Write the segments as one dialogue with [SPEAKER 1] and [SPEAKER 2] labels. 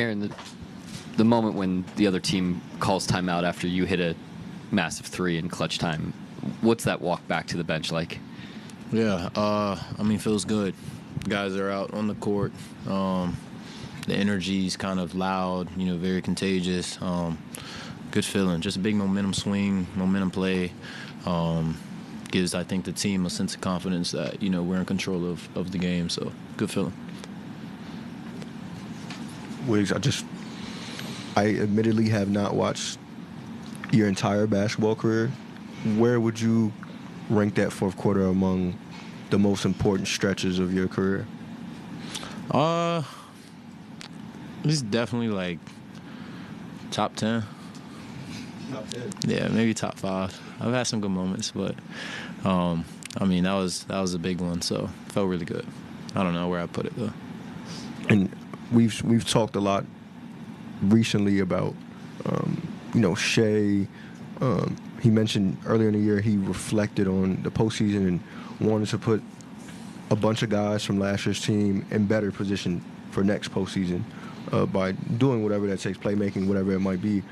[SPEAKER 1] Aaron, the moment when the other team calls timeout after you hit a massive three in clutch time, what's that walk back to the bench like?
[SPEAKER 2] Yeah, feels good. Guys are out on the court. The energy's kind of loud, very contagious. Good feeling. Just a big momentum swing, momentum play. Gives, I think, the team a sense of confidence that, we're in control of the game. So, good feeling.
[SPEAKER 3] Wiggs, I admittedly have not watched your entire basketball career. Where would you rank that fourth quarter among the most important stretches of your career?
[SPEAKER 2] It's definitely like top 10.
[SPEAKER 3] Top 10.
[SPEAKER 2] Yeah, maybe top 5. I've had some good moments, but that was a big one, so it felt really good. I don't know where I put it though.
[SPEAKER 3] And we've talked a lot recently about Shea. He mentioned earlier in the year he reflected on the postseason and wanted to put a bunch of guys from last year's team in better position for next postseason by doing whatever that takes, playmaking, whatever it might be.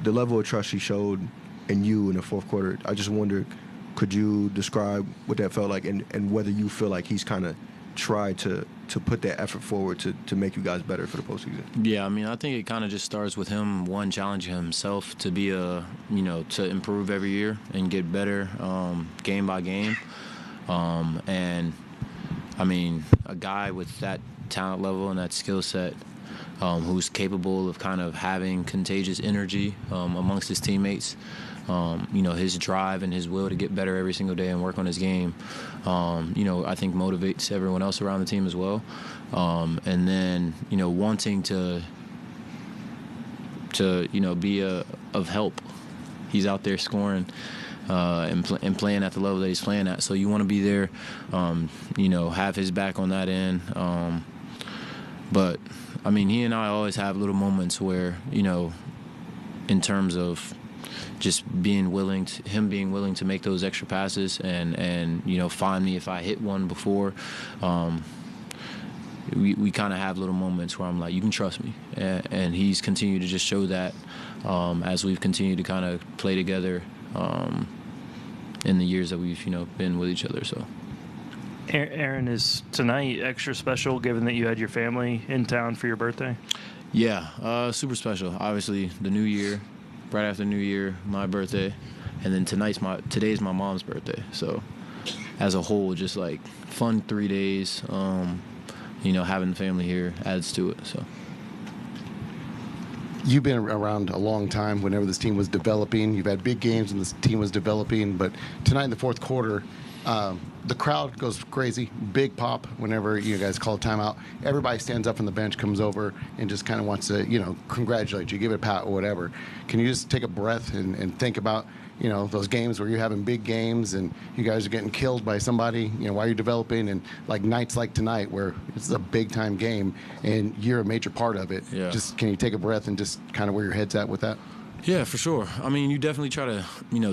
[SPEAKER 3] The level of trust he showed in you in the fourth quarter, I just wonder, could you describe what that felt like and whether you feel like he's kind of tried to put that effort forward to make you guys better for the postseason?
[SPEAKER 2] Yeah, I think it kind of just starts with him, one, challenging himself to be to improve every year and get better game by game. A guy with that talent level and that skill set who's capable of kind of having contagious energy amongst his teammates. His drive and his will to get better every single day and work on his game, I think motivates everyone else around the team as well. And then, wanting to be of help. He's out there scoring and playing at the level that he's playing at. So you want to be there, have his back on that end. But, he and I always have little moments where, in terms of just being willing to make those extra passes and find me if I hit one before. We kind of have little moments where I'm like, you can trust me, and he's continued to just show that as we've continued to kind of play together in the years that we've been with each other. So.
[SPEAKER 4] Aaron, is tonight extra special given that you had your family in town for your birthday?
[SPEAKER 2] Yeah, super special. Obviously, the new year. Right after New Year, my birthday, and then today's my mom's birthday. So, as a whole, just like fun 3 days. Having the family here adds to it. So,
[SPEAKER 5] you've been around a long time. Whenever this team was developing, you've had big games when this team was developing. But tonight in the fourth quarter, the crowd goes crazy, big pop whenever you guys call a timeout. Everybody stands up from the bench, comes over, and just kind of wants to, congratulate you, give it a pat or whatever. Can you just take a breath and think about, those games where you're having big games and you guys are getting killed by somebody, while you're developing, and like nights like tonight where it's a big-time game and you're a major part of it.
[SPEAKER 2] Yeah.
[SPEAKER 5] Just can you take a breath and just kind of where your head's at with that?
[SPEAKER 2] Yeah, for sure. You definitely try to,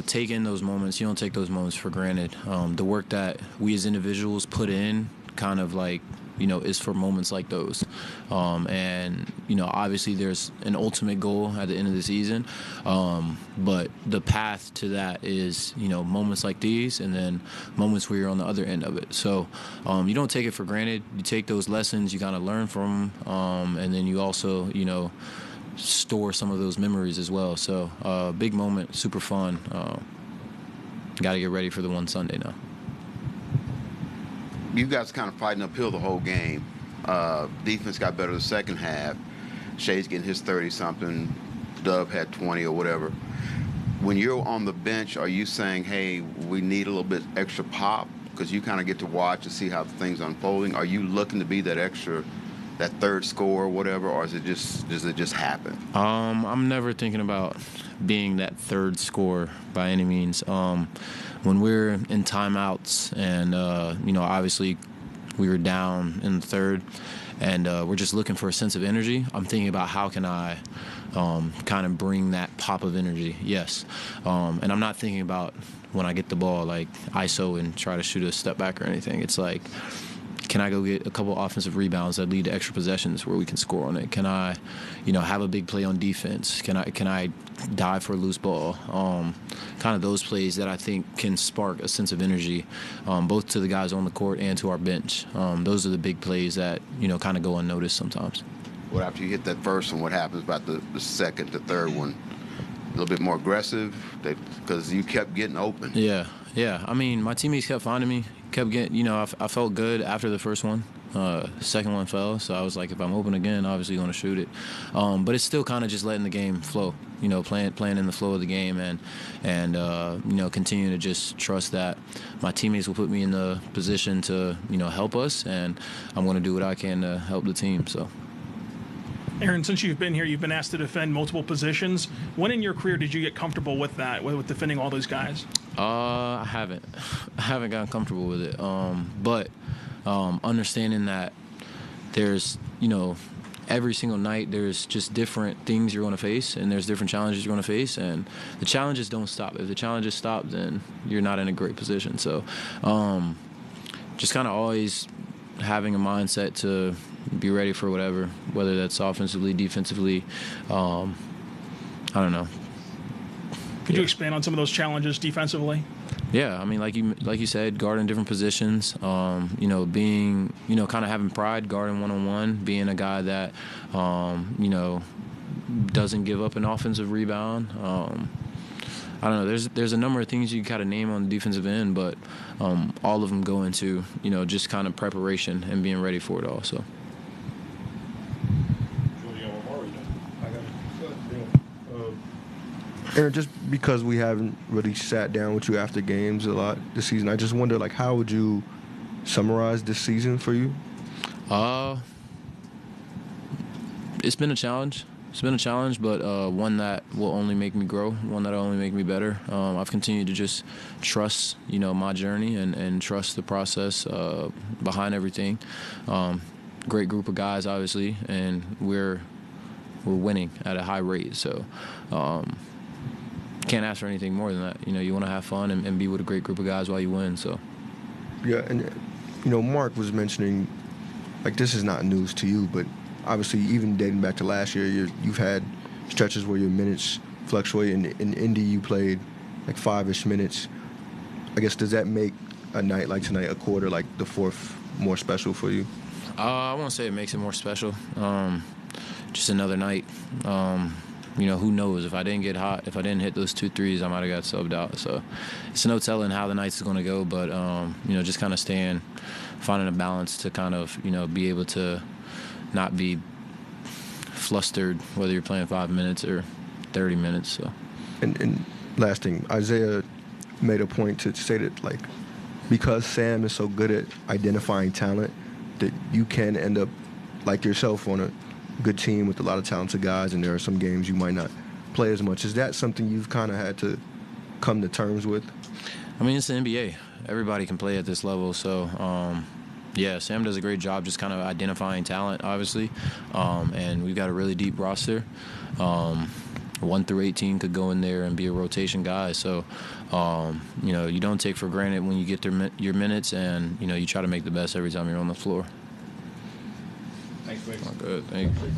[SPEAKER 2] take in those moments. You don't take those moments for granted. The work that we as individuals put in kind of like, is for moments like those. Obviously there's an ultimate goal at the end of the season. But the path to that is, moments like these and then moments where you're on the other end of it. So you don't take it for granted. You take those lessons, you kind of learn from them. And then you also, store some of those memories as well. So big moment, super fun. Got to get ready for the one Sunday now.
[SPEAKER 6] You guys kind of fighting uphill the whole game. Defense got better the second half. Shea's getting his 30-something. Dub had 20 or whatever. When you're on the bench, are you saying, hey, we need a little bit extra pop? Because you kind of get to watch and see how things unfolding. Are you looking to be that third score or whatever, or does it just happen?
[SPEAKER 2] I'm never thinking about being that third scorer by any means. When we're in timeouts and, obviously we were down in the third and we're just looking for a sense of energy, I'm thinking about how can I kind of bring that pop of energy, yes. And I'm not thinking about when I get the ball, like ISO and try to shoot a step back or anything. It's like, can I go get a couple offensive rebounds that lead to extra possessions where we can score on it? Can I, have a big play on defense? Can I dive for a loose ball? Kind of those plays that I think can spark a sense of energy, both to the guys on the court and to our bench. Those are the big plays that, kind of go unnoticed sometimes.
[SPEAKER 6] What after you hit that first one, what happens about the second, the third one? A little bit more aggressive because you kept getting open.
[SPEAKER 2] Yeah. I mean, my teammates kept finding me, kept getting, I felt good after the first one. Second one fell, so I was like, if I'm open again, obviously going to shoot it. But it's still kind of just letting the game flow, playing in the flow of the game and continuing to just trust that my teammates will put me in the position to, help us, and I'm going to do what I can to help the team. So.
[SPEAKER 7] Aaron, since you've been here, you've been asked to defend multiple positions. When in your career did you get comfortable with that, with defending all those guys?
[SPEAKER 2] I haven't gotten comfortable with it. But understanding that there's, every single night there's just different things you're going to face, and there's different challenges you're going to face, and the challenges don't stop. If the challenges stop, then you're not in a great position. So just kind of always having a mindset to be ready for whatever, whether that's offensively, defensively. I don't know.
[SPEAKER 7] Could you expand on some of those challenges defensively?
[SPEAKER 2] Yeah, I mean, like you said, guarding different positions. Being, kind of having pride, guarding one-on-one, being a guy that, doesn't give up an offensive rebound. I don't know. There's a number of things you kind of name on the defensive end, but all of them go into, just kind of preparation and being ready for it all. So.
[SPEAKER 3] Aaron, just because we haven't really sat down with you after games a lot this season, I just wonder, how would you summarize this season for you?
[SPEAKER 2] It's been a challenge. But one that will only make me grow, one that will only make me better. I've continued to just trust, my journey and trust the process behind everything. Great group of guys, obviously, and we're winning at a high rate. So can't ask for anything more than that. You want to have fun and be with a great group of guys while you win. So
[SPEAKER 3] yeah, and Mark was mentioning, this is not news to you, but obviously, even dating back to last year, you've had stretches where your minutes fluctuate. In Indy, you played 5-ish minutes. I guess, does that make a night like tonight, a quarter like the fourth, more special for you?
[SPEAKER 2] I won't say it makes it more special. Just another night. Who knows? If I didn't get hot, if I didn't hit those 2 threes, I might have got subbed out. So it's no telling how the night's going to go. But, just kind of finding a balance to kind of, be able to not be flustered whether you're playing 5 minutes or 30 minutes. So. And
[SPEAKER 3] last thing, Isaiah made a point to say that, because Sam is so good at identifying talent, that you can end up like yourself on a good team with a lot of talented guys, and there are some games you might not play as much. Is that something you've kind of had to come to terms with?
[SPEAKER 2] I mean, it's the NBA. Everybody can play at this level, so yeah, Sam does a great job just kind of identifying talent, obviously, and we've got a really deep roster. 1 through 18 could go in there and be a rotation guy, so you don't take for granted when you get your minutes, and you try to make the best every time you're on the floor.
[SPEAKER 7] Thanks, Wiggins.
[SPEAKER 2] Good, thank you.